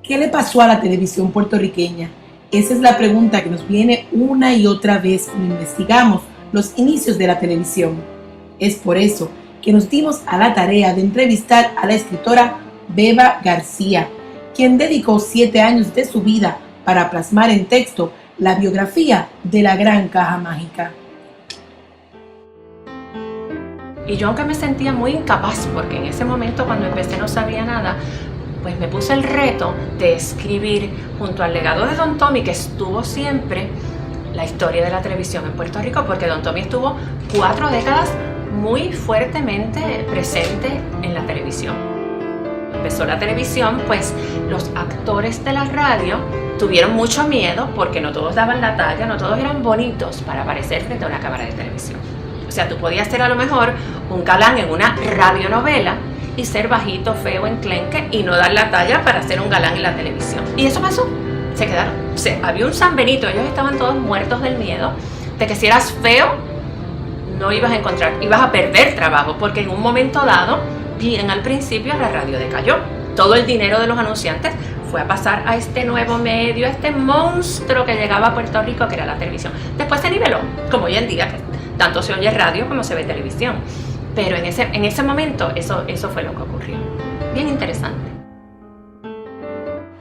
¿Qué le pasó a la televisión puertorriqueña? Esa es la pregunta que nos viene una y otra vez cuando investigamos los inicios de la televisión. Es por eso que nos dimos a la tarea de entrevistar a la escritora Beba García, quien dedicó 7 años de su vida para plasmar en texto la biografía de la Gran Caja Mágica. Y yo, aunque me sentía muy incapaz, porque en ese momento cuando empecé no sabía nada, pues me puse el reto de escribir junto al legado de Don Tommy, que estuvo siempre, la historia de la televisión en Puerto Rico, porque Don Tommy estuvo 4 décadas muy fuertemente presente en la televisión. Empezó la televisión, pues los actores de la radio tuvieron mucho miedo porque no todos daban la talla, no todos eran bonitos para aparecer frente a una cámara de televisión. O sea, tú podías ser a lo mejor un galán en una radionovela y ser bajito, feo, enclenque y no dar la talla para ser un galán en la televisión. Y eso pasó, se quedaron. Había un San Benito, ellos estaban todos muertos del miedo de que si eras feo no ibas a encontrar, ibas a perder trabajo, porque en un momento dado, bien al principio, la radio decayó. Todo el dinero de los anunciantes fue a pasar a este nuevo medio, a este monstruo que llegaba a Puerto Rico, que era la televisión. Después se niveló, como hoy en día, que tanto se oye radio como se ve televisión. Pero en ese momento eso fue lo que ocurrió. Bien interesante.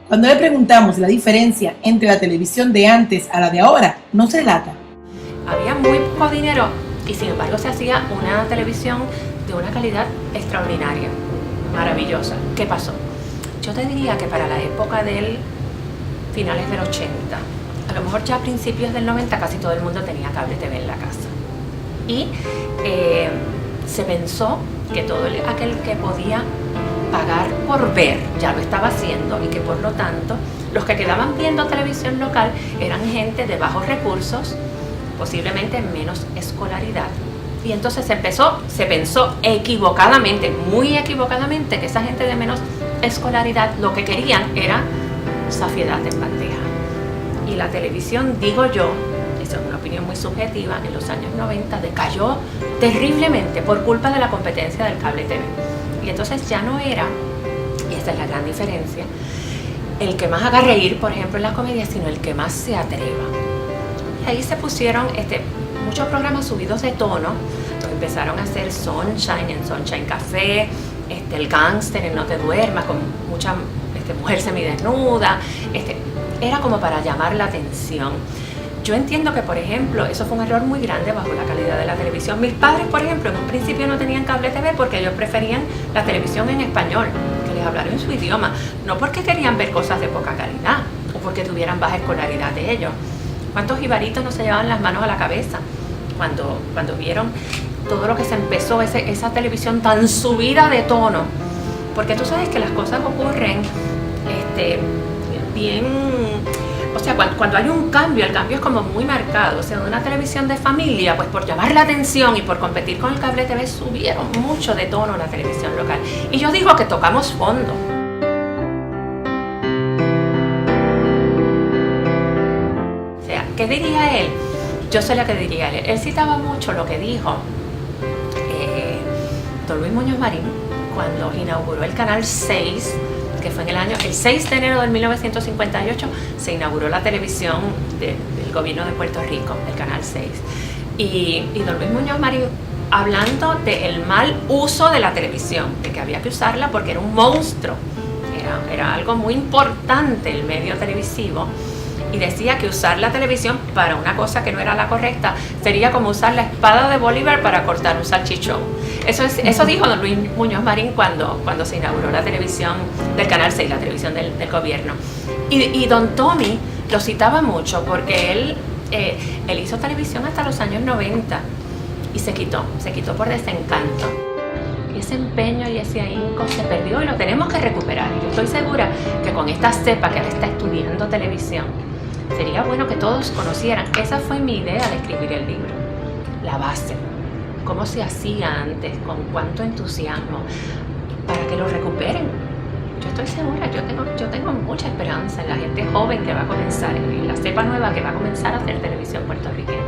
Cuando le preguntamos la diferencia entre la televisión de antes a la de ahora, nos relata. Había muy poco dinero y sin embargo se hacía una televisión de una calidad extraordinaria, maravillosa. ¿Qué pasó? Yo te diría que para la época del finales del 80, a lo mejor ya a principios del 90, casi todo el mundo tenía cable TV en la casa. Y se pensó que todo aquel que podía pagar por ver ya lo estaba haciendo y que por lo tanto los que quedaban viendo televisión local eran gente de bajos recursos, posiblemente menos escolaridad. Y entonces se pensó equivocadamente, muy equivocadamente, que esa gente de menos escolaridad lo que querían era saciedad en bandeja. Y la televisión, digo yo, esa es una opinión muy subjetiva, en los años 90 decayó terriblemente por culpa de la competencia del cable TV. Y entonces ya no era, y esta es la gran diferencia, el que más haga reír, por ejemplo, en las comedias, sino el que más se atreva. Y ahí se pusieron muchos programas subidos de tono. Empezaron a hacer Sunshine en Sunshine Café, el Gángster en No te duermas, con mucha mujer semidesnuda. Era como para llamar la atención. Yo entiendo que, por ejemplo, eso fue un error muy grande bajo la calidad de la televisión. Mis padres, por ejemplo, en un principio no tenían cable TV porque ellos preferían la televisión en español, que les hablaran en su idioma, no porque querían ver cosas de poca calidad o porque tuvieran baja escolaridad de ellos. ¿Cuántos jibaritos no se llevaban las manos a la cabeza cuando vieron todo lo que se empezó, esa televisión tan subida de tono? Porque tú sabes que las cosas ocurren bien, o sea, cuando hay un cambio, el cambio es como muy marcado. O sea, de una televisión de familia, pues por llamar la atención y por competir con el cable TV, subieron mucho de tono la televisión local. Y yo digo que tocamos fondo. O sea, ¿qué diría él? Yo sé lo que diría él. Él citaba mucho lo que dijo Don Luis Muñoz Marín cuando inauguró el Canal 6, que fue el 6 de enero de 1958, se inauguró la televisión del gobierno de Puerto Rico, el Canal 6. Y Don Luis Muñoz Marín, hablando del mal uso de la televisión, de que había que usarla porque era un monstruo, era algo muy importante el medio televisivo, y decía que usar la televisión para una cosa que no era la correcta sería como usar la espada de Bolívar para cortar un salchichón. Eso dijo Don Luis Muñoz Marín cuando se inauguró la televisión del Canal 6, la televisión del gobierno. Y Don Tommy lo citaba mucho porque él hizo televisión hasta los años 90 y se quitó por desencanto. Y ese empeño y ese ahínco se perdió y lo tenemos que recuperar. Y yo estoy segura que con esta cepa que ahora está estudiando televisión, sería bueno que todos conocieran. Esa fue mi idea de escribir el libro. La base. Cómo se hacía antes, con cuánto entusiasmo, para que lo recuperen. Yo estoy segura, yo tengo mucha esperanza en la gente joven que va a comenzar, en la cepa nueva que va a comenzar a hacer televisión puertorriqueña.